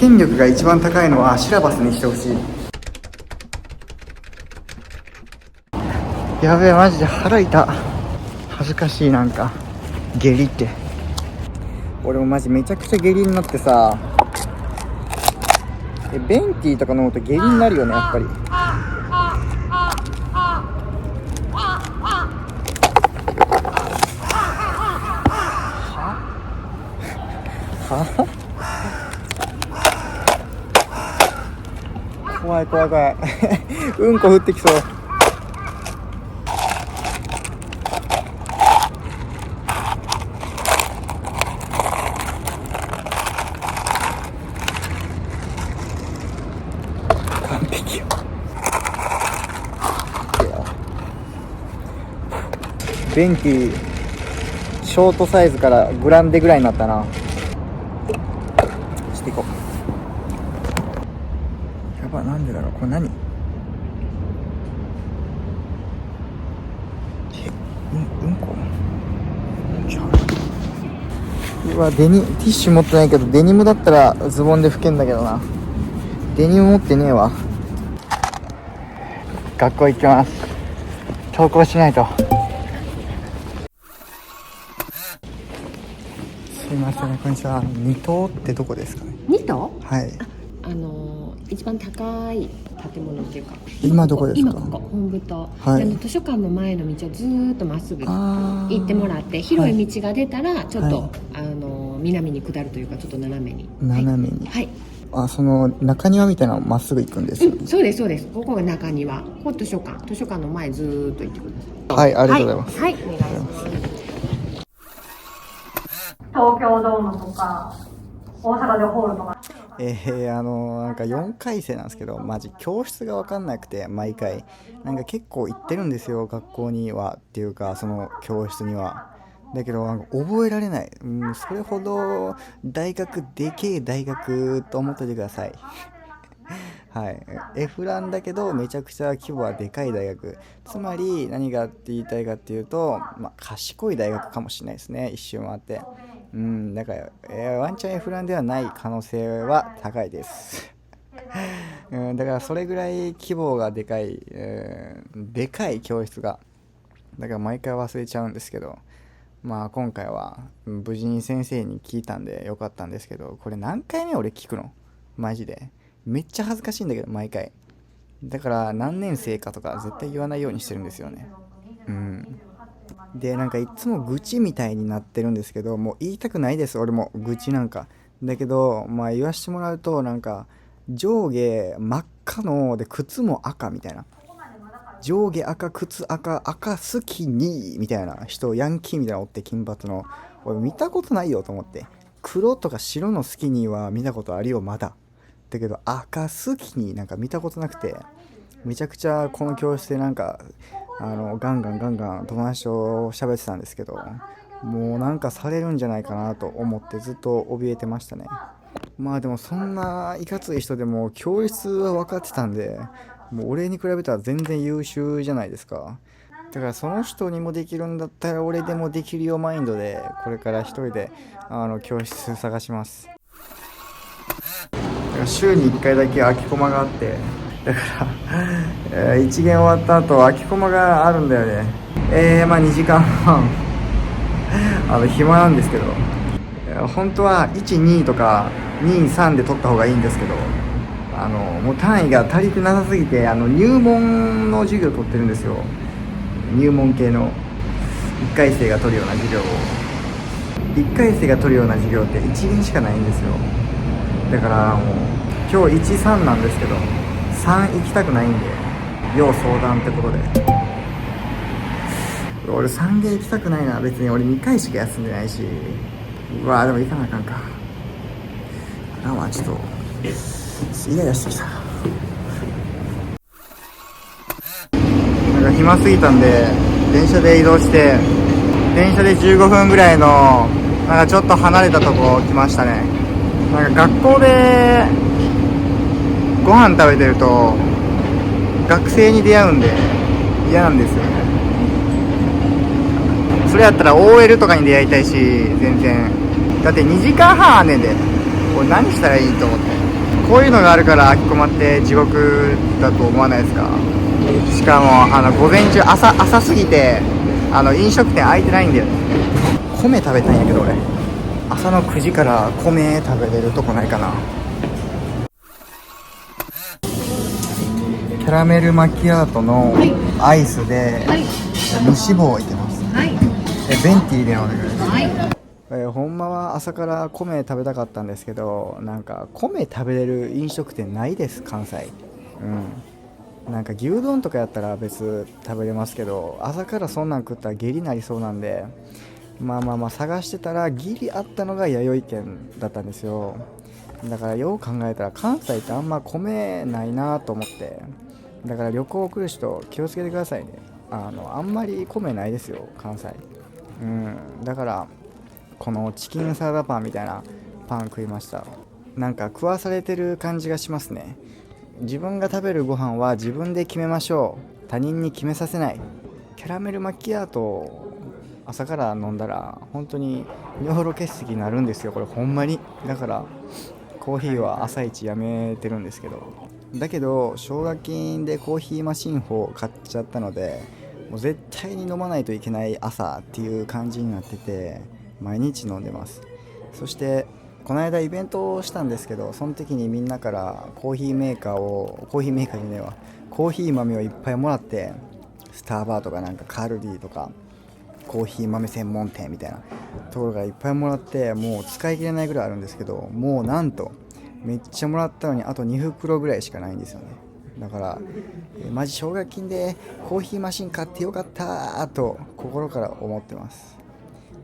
権力が一番高いのはシラバスにしてほしい。やべえ、マジで腹痛。恥ずかしい。なんか下痢って、俺もマジめちゃくちゃ下痢になってさ、ベンティーとか飲むと下痢になるよね、やっぱり。は怖い怖い怖いうんこ降ってきそう。完璧よ。ベンティーショートサイズからグランデぐらいになったな。していこう。やば、なんでだろう、これ何？うんこ？うわ、ティッシュ持ってないけど、デニムだったらズボンで拭けんだけどな。デニム持ってねえわ。学校行きます。登校しないと。すいません、こんにちは。二棟ってどこですかね。二棟？はい。一番高い建物っていうか、今どこですか？今ここ本部と、はい、図書館の前の道をずーっとまっすぐ行ってもらって、広い道が出たらちょっと、はい、南に下るというか、ちょっと斜めに、はい、その中庭みたいなのまっすぐ行くんですよ、そうですそうです。ここが中庭、ここ図書館の前ずーっと行ってください。はい、ありがとうございます。はい、はい、お願いします。東京ドームとか大阪でホールとか、なんか4回生なんですけど、マジ教室が分かんなくて、毎回なんか結構行ってるんですよ、学校にはっていうか、その教室には。だけどなんか覚えられない、それほど大学でけえ大学と思っててくださいはい、エフランだけどめちゃくちゃ規模はでかい大学。つまり何がって言いたいかっていうと、賢い大学かもしれないですね、一周回って。だから、ワンチャンエフランではない可能性は高いですだからそれぐらい規模がでかい、でかい教室が、だから毎回忘れちゃうんですけど、今回は無事に先生に聞いたんでよかったんですけど、これ何回目俺聞くのマジで。めっちゃ恥ずかしいんだけど、毎回。だから何年生かとか絶対言わないようにしてるんですよね。で、なんかいつも愚痴みたいになってるんですけど、もう言いたくないです、俺も愚痴なんか。だけど言わしてもらうと、なんか上下真っ赤ので靴も赤みたいな、上下赤靴赤スキニーみたいな人、ヤンキーみたいなのおって、金髪の。俺見たことないよと思って。黒とか白のスキニーは見たことあるよ、まだ。だけど赤スキニーなんか見たことなくて、めちゃくちゃこの教室でなんかガンガン友達と喋ってたんですけど、もうなんかされるんじゃないかなと思ってずっと怯えてましたね。でもそんないかつい人でも教室は分かってたんで、もう俺に比べたら全然優秀じゃないですか。だからその人にもできるんだったら俺でもできるよマインドで、これから一人で教室探します。週に1回だけ空きコマがあって、だから1限終わった後空きコマがあるんだよね。2時間半暇なんですけど、本当は1、2とか2、3で取った方がいいんですけど、もう単位が足りてなさすぎて、入門の授業を取ってるんですよ。入門系の1回生が取るような授業を。1回生が取るような授業って1限しかないんですよ。だからもう今日1、3なんですけど、3行きたくないんで、要相談ってことで。俺3限行きたくないな。別に俺2回しか休んでないし。でも行かなあかんか。ちょっとイライラしてきた。なんか暇すぎたんで電車で移動して、電車で15分ぐらいのなんかちょっと離れたとこ来ましたね。なんか学校でご飯食べてると学生に出会うんで嫌なんですよね。それやったら OL とかに出会いたいし、全然だって2時間半あんねんで、これ何したらいいと思って。こういうのがあるから空き駒って地獄だと思わないですか？しかも午前中朝すぎて飲食店開いてないんだよね。米食べたいんやけど俺朝の9時から米食べれるとこないかな。キャラメルマキアートのアイスで無脂肪いけます。はいベンティーでお願いします。はいほんまは朝から米食べたかったんですけど、なんか米食べれる飲食店ないです、関西。なんか牛丼とかやったら別食べれますけど、朝からそんなん食ったら下痢になりそうなんで、まあ探してたらギリあったのが弥生県だったんですよ。だからよう考えたら関西ってあんま米ないなと思って、だから旅行来る人気をつけてくださいね。あんまり米ないですよ関西。だからこのチキンサラダパンみたいなパン食いました。なんか食わされてる感じがしますね。自分が食べるご飯は自分で決めましょう。他人に決めさせない。キャラメルマキアート朝から飲んだら本当に尿路結石になるんですよ、これほんまに。だからコーヒーは朝一やめてるんですけど、だけど奨学金でコーヒーマシンを買っちゃったので、もう絶対に飲まないといけない朝っていう感じになってて、毎日飲んでます。そしてこの間イベントをしたんですけど、その時にみんなからコーヒー豆をいっぱいもらって、スターバーとかなんかカルディとかコーヒー豆専門店みたいなところがいっぱいもらって、もう使い切れないぐらいあるんですけど、もうなんとめっちゃもらったのにあと2袋ぐらいしかないんですよね。だからマジ奨学金でコーヒーマシン買ってよかったと心から思ってます。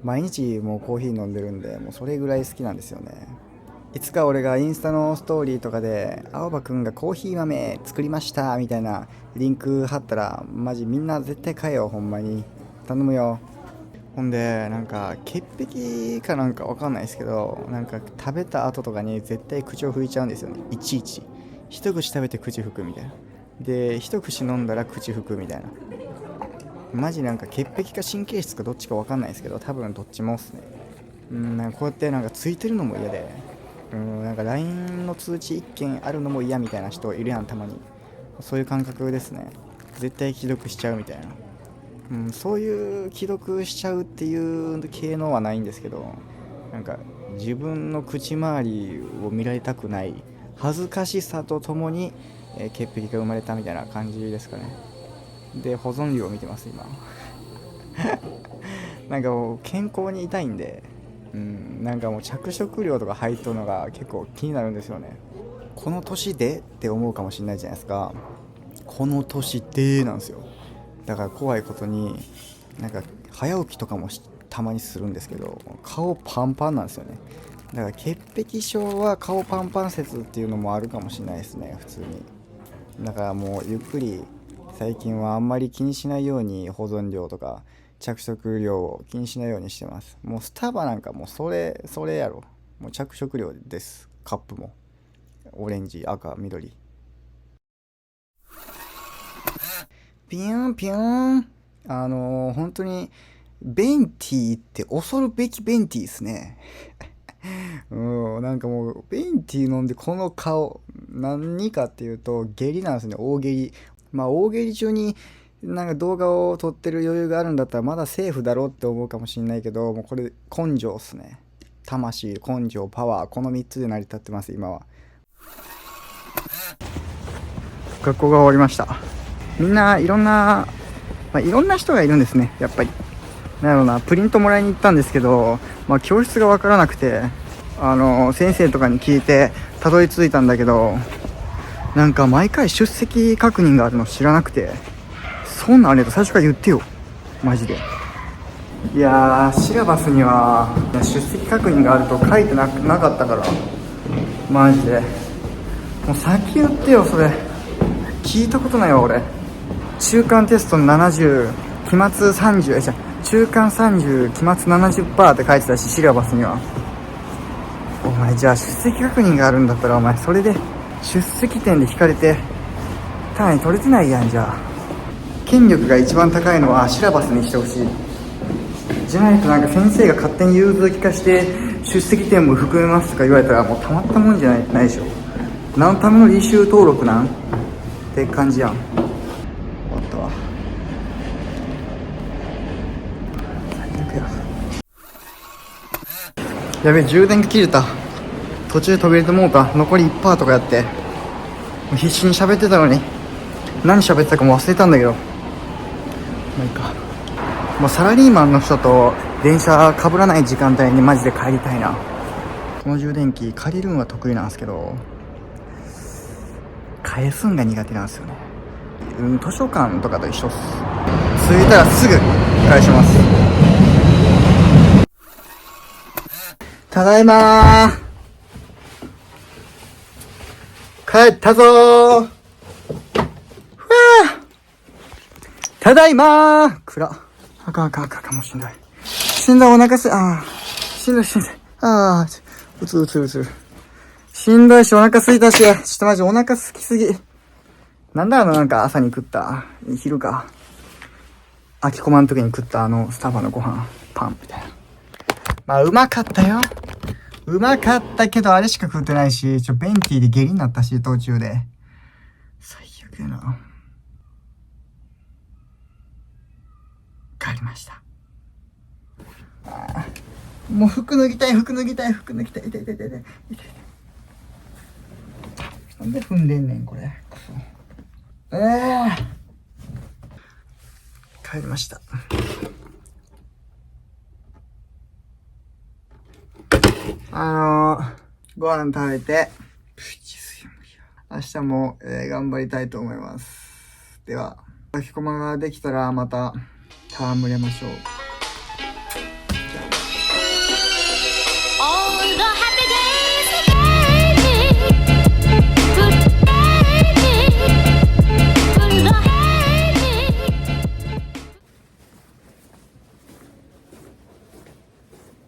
毎日もうコーヒー飲んでるんで、もうそれぐらい好きなんですよね。いつか俺がインスタのストーリーとかで青葉くんがコーヒー豆作りましたみたいなリンク貼ったら、マジみんな絶対買えよ、ほんまに頼むよ。ほんでなんか潔癖かなんかわかんないですけど、なんか食べた後とかに絶対口を拭いちゃうんですよね。いちいち一口食べて口拭くみたいな、で一口飲んだら口拭くみたいな。マジなんか潔癖か神経質かどっちかわかんないですけど、多分どっちもっすね。なんかこうやってなんかついてるのも嫌で、なんか LINE の通知1件あるのも嫌みたいな人いるやん、たまに。そういう感覚ですね。絶対既読しちゃうみたいな。そういう既読しちゃうっていう系のはないんですけど、なんか自分の口周りを見られたくない恥ずかしさとともに、潔癖が生まれたみたいな感じですかね。で保存量を見てます今なんかもう健康に痛いんで、なんかもう着色料とか入っとるのが結構気になるんですよね。この年でって思うかもしれないじゃないですか。この年でなんですよ。だから怖いことになんか早起きとかもたまにするんですけど、顔パンパンなんですよね。だから潔癖症は顔パンパン説っていうのもあるかもしれないですね、普通に。だからもうゆっくり、最近はあんまり気にしないように保存量とか着色料を気にしないようにしてます。もうスタバなんかもうそれやろ、もう着色料です。カップもオレンジ赤緑ピュンピュン。本当にベンティーって恐るべきベンティーですねなんかもうベンティー飲んでこの顔何かっていうと下痢なんですね。大下痢。大下痢中になんか動画を撮ってる余裕があるんだったらまだセーフだろうって思うかもしれないけど、もうこれ根性っすね。魂、根性、パワー、この3つで成り立ってます今は。学校が終わりました。みんないろんな人がいるんですね、やっぱり。なんだろうな、プリントもらいに行ったんですけど、教室が分からなくて、先生とかに聞いてたどり着いたんだけど、なんか毎回出席確認があるの知らなくて、そんなんあれと最初から言ってよ、マジで。いやー、シラバスには出席確認があると書いてなかったから、マジでもう先言ってよ。それ聞いたことないわ俺。中間テストの70、期末30、中間30、期末 70% って書いてたし、シラバスには。お前じゃあ出席確認があるんだったら、お前それで出席点で引かれて単位取れてないやん。じゃあ権力が一番高いのはシラバスにしてほしい。じゃないとなんか先生が勝手に融通聞かして出席点も含めますとか言われたら、もうたまったもんじゃないでしょ。何のための履修登録なんって感じやん。終わったわ。最悪や。やべえ、充電が切れた。途中途切れてもうた。残り 1% とかやって、もう必死に喋ってたのに何喋ってたかも忘れたんだけど、まあいいか。もうサラリーマンの人と電車かぶらない時間帯にマジで帰りたいな。この充電器借りるのが得意なんですけど、返すんが苦手なんですよね。図書館とかと一緒っす。着いたらすぐ返します。ただいまー。帰ったぞー。ふわー。ただいまー。暗っ。あかん、もうしんどい。しんどい、お腹しんどい。うつる。しんどいし、お腹すいたし、ちょっとマジお腹すきすぎ。なんだなんか朝に食った、昼か。空きコマの時に食ったスタバのご飯、パンみたいな。まあ、うまかったよ。うまかったけど、あれしか食ってないし、ベンティで下痢になったし、途中で。最悪やな。帰りました。もう服脱ぎたい。痛い。なんで踏んでんねん、これ。クソ。帰りました。ご飯食べて、明日も、頑張りたいと思います。では、書き込まができたらまた戯れましょう。